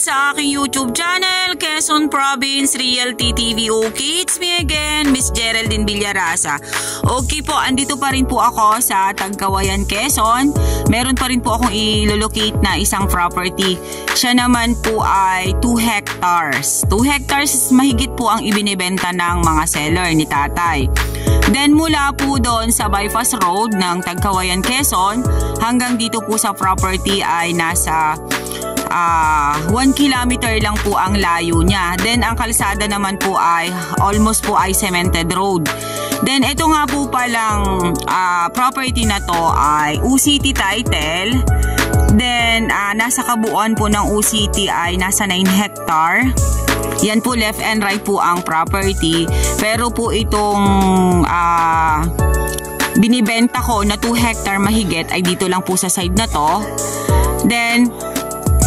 sa aking YouTube channel, Quezon Province Realty TV. Okay, it's me again, Miss Geraldine Villarasa. Okay po, andito pa rin po ako sa Tagkawayan, Quezon. Meron pa rin po akong i-locate na isang property. Siya naman po ay 2 hectares. 2 hectares mahigit po ang ibinibenta ng mga seller ni tatay. Then mula po doon sa bypass road ng Tagkawayan, Quezon hanggang dito po sa property ay nasa 1 kilometer lang po ang layo niya. Then ang kalsada naman po ay almost po ay cemented road. Then ito nga po palang property na to ay UCT title. Then nasa kabuuan po ng UCT ay nasa 9 hectare. Yan po, left and right po ang property. Pero po itong binibenta ko na 2 hectare mahigit ay dito lang po sa side na to. Then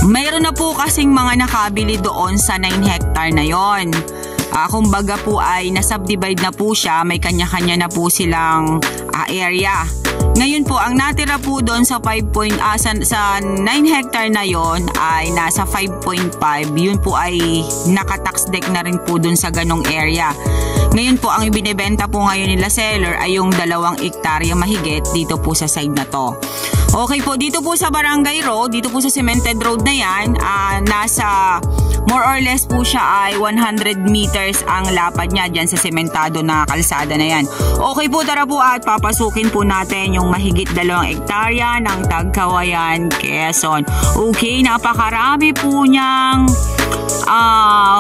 mayroon na po kasing mga nakabili doon sa 9 hectare na yon. Kumbaga po ay nasubdivide na po siya, may kanya-kanya na po silang area. Ngayon po, ang natira po doon sa 9 hectare na yon ay nasa 5.5. Yun po ay nakatax deck na rin po doon sa ganong area. Ngayon po, ang ibinebenta po ngayon nila seller ay yung 2 hektarya mahigit dito po sa side na to. Okay po, dito po sa Barangay Road, dito po sa cemented road na yan, nasa more or less po siya ay 100 meters ang lapad niya dyan sa sementado na kalsada na yan. Okay po, tara po at papasukin po natin yung mahigit 2 hektarya ng Tagkawayan, Quezon. Okay, napakarami po niyang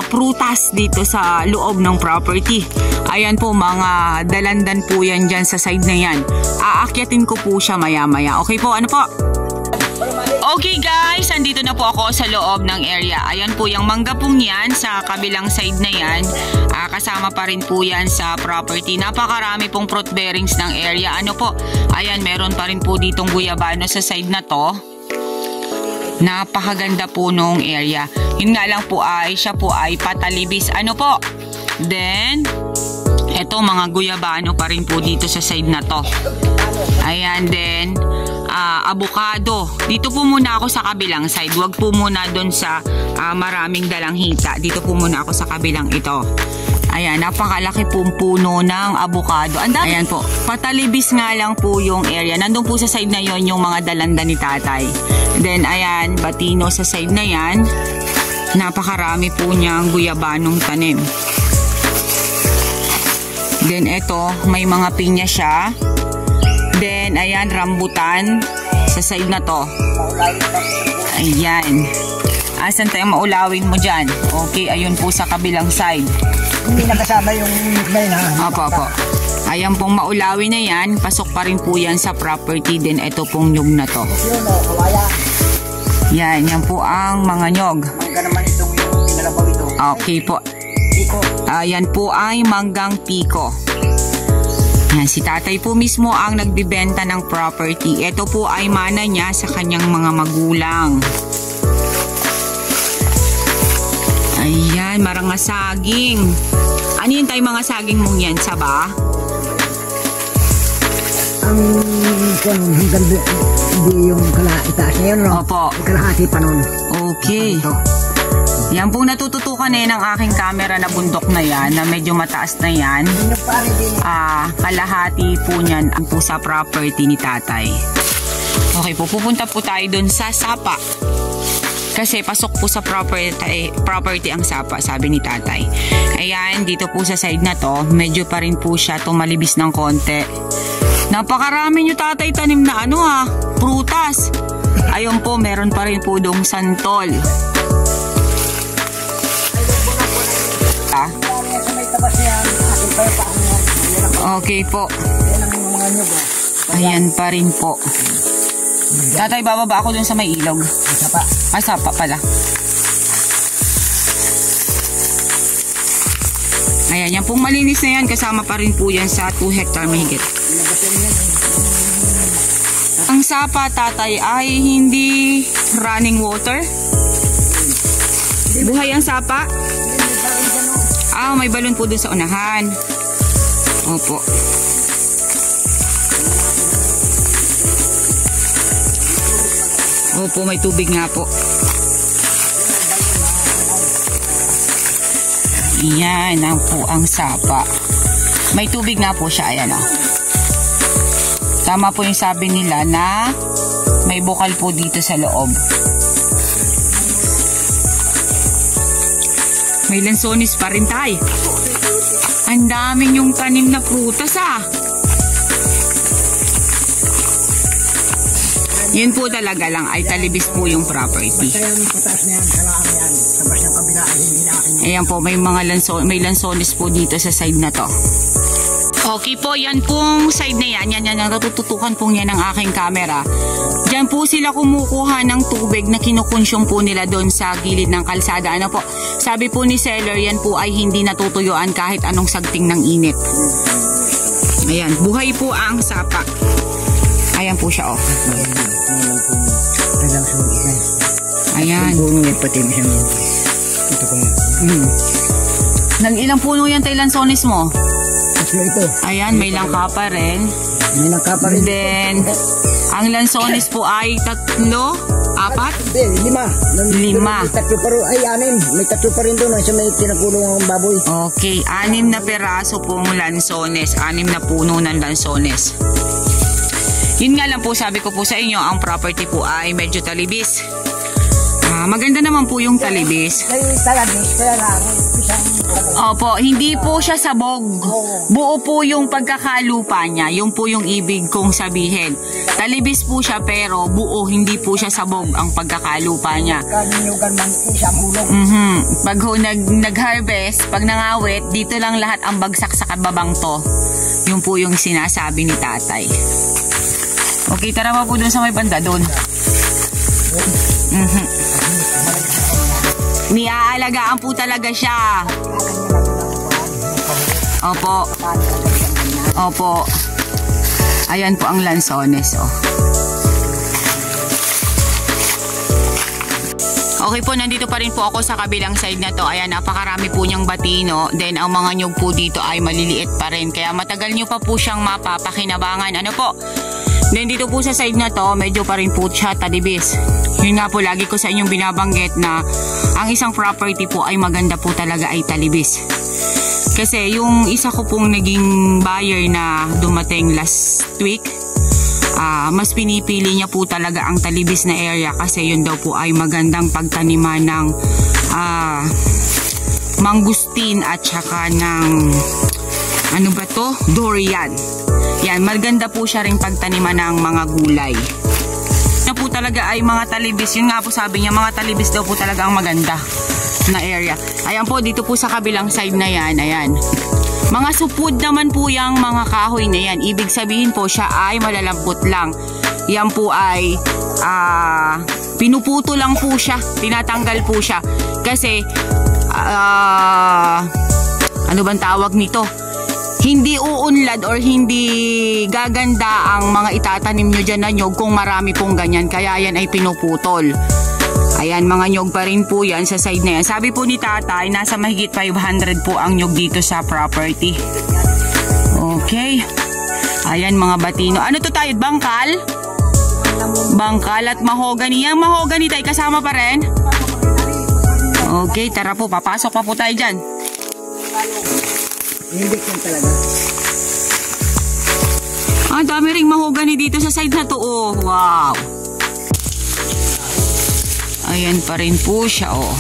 prutas dito sa loob ng property. Ayan po, mga dalandan po yan dyan sa side na yan. Aakyatin ko po siya maya-maya. Okay po, ano po? Okay guys, andito na po ako sa loob ng area. Ayan po yung mangga pong yan sa kabilang side na yan. Kasama pa rin po yan sa property. Napakarami pong fruit bearings ng area. Ano po? Ayan, meron pa rin po ditong guyabano sa side na to. Napakaganda po nung area. Yun nga lang po ay siya po ay patalibis. Ano po? Then eto, mga guyabano pa rin po dito sa side na to. Ayan, then avocado. Dito po muna ako sa kabilang side. Huwag po muna doon sa maraming dalang hita. Dito po muna ako sa kabilang ito. Ayan, napakalaki pong puno ng avocado. Ayan po, patalibis nga lang po yung area. Nandun po sa side na yon yung mga dalanda ni tatay. Then ayan, batino sa side na yan. Napakarami po niyang guyabanong tanim. Then ito, may mga pinya siya. Then ayan, rambutan sa side na to. Ayan. Asan tayo maulawin mo dyan? Okay, ayun po sa kabilang side. Hindi nakasama yung may na. Opo. Ayan pong maulawin na yan. Pasok pa rin po yan sa property. Then ito pong nyug na to. Yan po ang mga nyog. Mangga naman itong yung pinalabaw ito. Okay po. Piko. Ayan po ay manggang piko. Yan, si tatay po mismo ang nagbibenta ng property. Ito po ay mana niya sa kanyang mga magulang. Ayan, marangasaging. Ano yun tayo mga saging mong yan? Saba? Ang hanggang hindi yung itaas na yun, no? Opo. Kalahati pa nun. Okay. Yan pong natututukan ng aking camera na bundok na yan, na medyo mataas na yan. Kalahati po niyan ang po sa property ni tatay. Okay po, pupunta po tayo dun sa sapa. Kasi pasok po sa property ang sapa, sabi ni tatay. Ayan, dito po sa side na to, medyo pa rin po siya tumalibis ng konti. Napakarami nyo tatay tanim na prutas. Ayun po, meron pa rin po dong santol. Okay po. Ayan pa rin po. Tatay, bababa ako dun sa may ilog. Sapa. Sapa pala. Ayan, yan pong malinis na yan. Kasama pa rin po yan sa 2 hectare mahigit. Ang sapa, tatay, ay hindi running water. Buhay ang sapa? May balon po dun sa unahan. Opo. Opo, may tubig nga po. Yan ang po ang sapa. May tubig nga po siya. Ayan o. Tama po yung sabi nila na may bukal po dito sa loob. May lansones pa rin tayo. Ang daming yung tanim na prutas Yun po talaga lang ay talibis po yung property. Ayan po, may mga lansones po dito sa side na to. Okay po, yan pong side na yan natututukan po yan ng aking camera. Diyan po sila kumukuha ng tubig na kinukonsyong po nila doon sa gilid ng kalsada. Ano po, sabi po ni seller, yan po ay hindi natutuyuan kahit anong sagting ng init. Ayan, buhay po ang sapa. Ayan po siya Ayan. Nag-ilang puno yan tayo lansones mo? Ito. Ayan, may langka pa rin. May langka pa rin. Then, ang lansones po ay 3, 4? 5. Lima. May 3 pa rin. Ay, 6. May 3 pa rin doon. Sa may kinakulong ang baboy. Okay, 6 na peraso pong lansones. 6 na puno ng lansones. Yun nga lang po, sabi ko po sa inyo, ang property po ay medyo talibis. Maganda naman po yung talibis. Opo, hindi po siya sabog. Buo po yung pagkakalupa niya. Yung po yung ibig kong sabihin. Talibis po siya pero buo, hindi po siya sabog ang pagkakalupa niya. Pag nag-harvest, pag nangawit, dito lang lahat ang bagsak sa kababang to. Yung po yung sinasabi ni tatay. Okay, tara pa po dun sa may banda doon. Niaalagaan po talaga siya. Opo. Opo. Ayan po ang lansones. Okay po, nandito pa rin po ako sa kabilang side na to. Ayan, napakarami po niyang batino. Then, ang mga nyug po dito ay maliliit pa rin. Kaya matagal nyo pa po siyang mapapakinabangan. Ano po? Then, dito po sa side na to, medyo pa rin po siya talibis. Yun nga po, lagi ko sa inyong binabanggit na ang isang property po ay maganda po talaga ay talibis. Kasi yung isa ko pong naging buyer na dumating last week, mas pinipili niya po talaga ang talibis na area kasi yun daw po ay magandang pagtaniman ng mangustin at saka ng ano ba to? Durian. Yan, maganda po siya rin pagtaniman ng mga gulay. Na po talaga ay mga talibis. Yun nga po sabi niya, mga talibis daw po talaga ang maganda na area. Ayan po, dito po sa kabilang side na yan, ayan. Mga supud naman po yung mga kahoy na yan. Ibig sabihin po siya ay malalambot lang. Yan po ay pinuputo lang po siya. Tinatanggal po siya. Kasi ano bang tawag nito? Hindi uunlad or hindi gaganda ang mga itatanim nyo dyan na nyog kung marami pong ganyan. Kaya yan ay pinuputol. Ayan, mga nyog pa rin po yan sa side na yan. Sabi po ni tatay, nasa mahigit 500 po ang nyog dito sa property. Okay. Ayan, mga batino. Ano to tayo? Bangkal? Bangkal at mahogany. Yung mahogany tayo kasama pa rin? Okay, tara po. Papasok pa po tayo dyan. Hindi yan talaga. Dami ring mahogany dito sa side na to. Oh, wow. Ayan pa rin po siya, oh.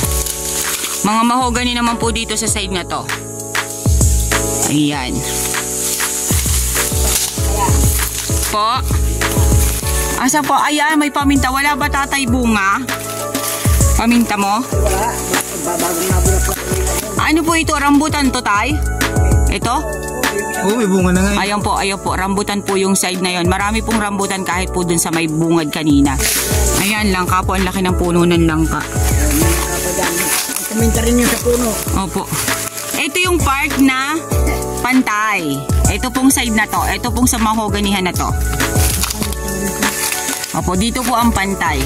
Mga mahogany naman po dito sa side na to. Ayan. Po. Asa po? Ayan, may paminta. Wala ba tatay bunga? Paminta mo? Wala. Bagong nabulak. Ano po ito? Rambutan to, tay? Ito? Oo, may bunga na nga. Ayan po, rambutan po yung side na yon. Marami pong rambutan kahit po dun sa may bungad kanina. Ayan, langka po, ang laki ng puno ng langka. Kuminta rin yung sa puno. Opo. Ito yung part na pantay. Ito pong side na to. Ito pong sa mahoganihan na to. Opo, dito po ang pantay.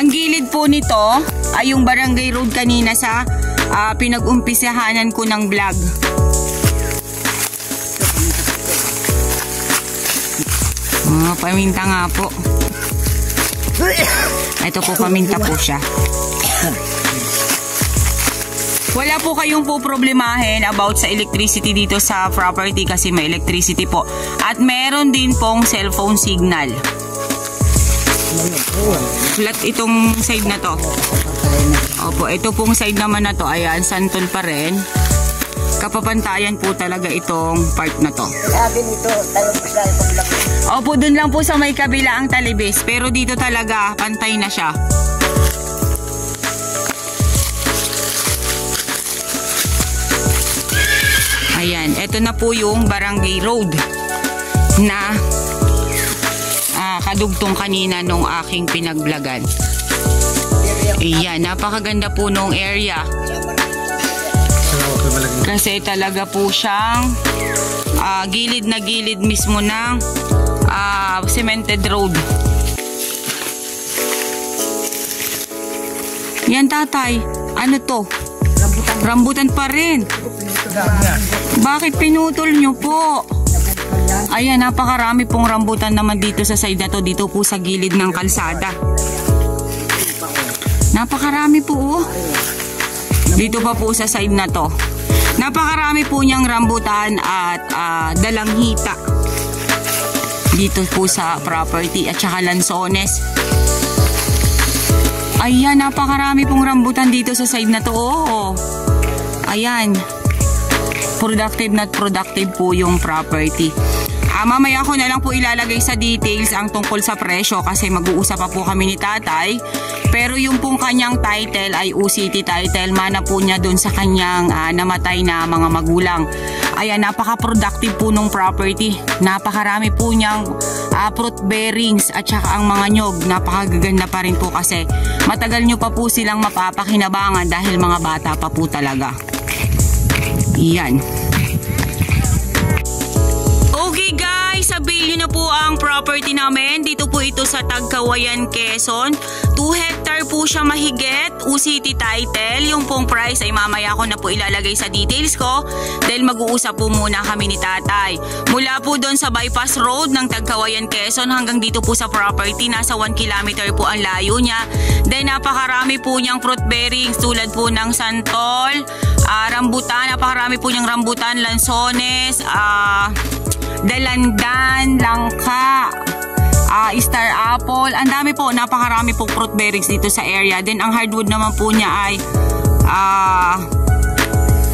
Ang gilid po nito ay yung barangay road kanina sa pinag-umpisahanan ko ng vlog. Paminta nga po. Ito po, paminta po siya. Wala po kayong po problemahin about sa electricity dito sa property kasi may electricity po. At meron din pong cellphone signal. Flat itong side na to. Opo, ito pong side naman na to. Ayan, santol pa rin. Kapapantayan po talaga itong part na to. Opo, dun lang po sa may kabila ang talibis. Pero dito talaga, pantay na siya. Ayan, ito na po yung barangay road na kadugtong kanina nung aking pinagvlogan. Ayan, napakaganda po nung area. Kasi talaga po siyang gilid na gilid mismo ng cemented road. Yan tatay, ano to? Rambutan pa rin. Bakit pinutol nyo po? Ayan, napakarami pong rambutan naman dito sa side na to. Dito po sa gilid ng kalsada. Napakarami po oh. Dito pa po sa side na to. Napakarami po niyang rambutan at dalanghita. Dito po sa property at saka lansones. Ayan, napakarami pong rambutan dito sa side na to. Oh. Ayan. Productive na productive po yung property. Mamaya ko na lang po ilalagay sa details ang tungkol sa presyo kasi mag-uusap pa po kami ni tatay. Pero yung pong kanyang title ay UCT title, mana po niya dun sa kanyang namatay na mga magulang. Ayan, napaka-productive po nung property. Napakarami po niyang fruit bearings at saka ang mga nyog. Napakaganda pa rin po kasi matagal nyo pa po silang mapapakinabangan dahil mga bata pa po talaga. Iyan. Okay guys, sabihin nyo na po ang property namin. Dito po ito sa Tagkawayan, Quezon. 2 hectare po siya mahigit. UCT title. Yung pong price ay mamaya ko na po ilalagay sa details ko. Dahil mag-uusap po muna kami ni tatay. Mula po doon sa bypass road ng Tagkawayan, Quezon hanggang dito po sa property. Nasa 1 kilometer po ang layo niya. Dahil napakarami po niyang fruit bearings tulad po ng santol, rambutan. Napakarami po niyang rambutan, lansones, dalandan, langka, star apple. Ang dami po, napakarami po fruit bearings dito sa area. Then ang hardwood naman po niya ay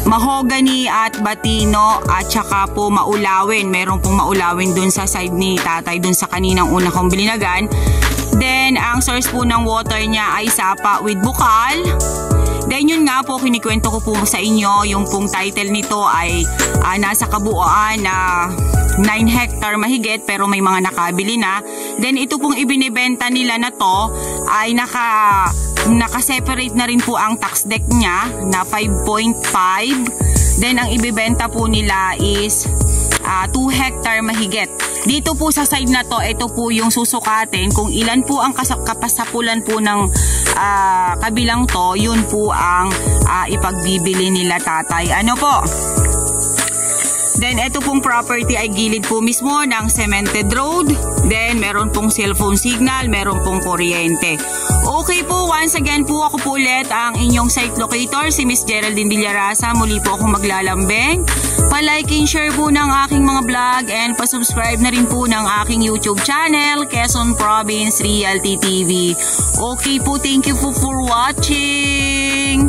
mahogany at batino at saka po maulawin. Meron pong maulawin dun sa side ni tatay dun sa kaninang una kong bilinagan. Then ang source po ng water niya ay sapa with bukal. Then yun nga po, kinikwento ko po sa inyo, yung pong title nito ay nasa kabuuan na 9 hectare mahigit pero may mga nakabili na. Then ito pong ibinibenta nila na to ay naka-separate na rin po ang tax deck niya na 5.5. Then ang ibibenta po nila is 2 hectare mahigit. Dito po sa side na to, ito po yung susukatin kung ilan po ang kapasapulan po ng kabilang to, yun po ang ipagbibili nila tatay. Ano po? Then ito pong property ay gilid po mismo ng cemented road. Then meron pong cellphone signal, meron pong kuryente. Okay po, once again po ako po ulit ang inyong site locator, si Miss Geraldine Villarasa. Muli po akong maglalambing. Pa-like and share po ng aking mga vlog and pa-subscribe na rin po ng aking YouTube channel, Quezon Province Realty TV. Okay po, thank you for watching.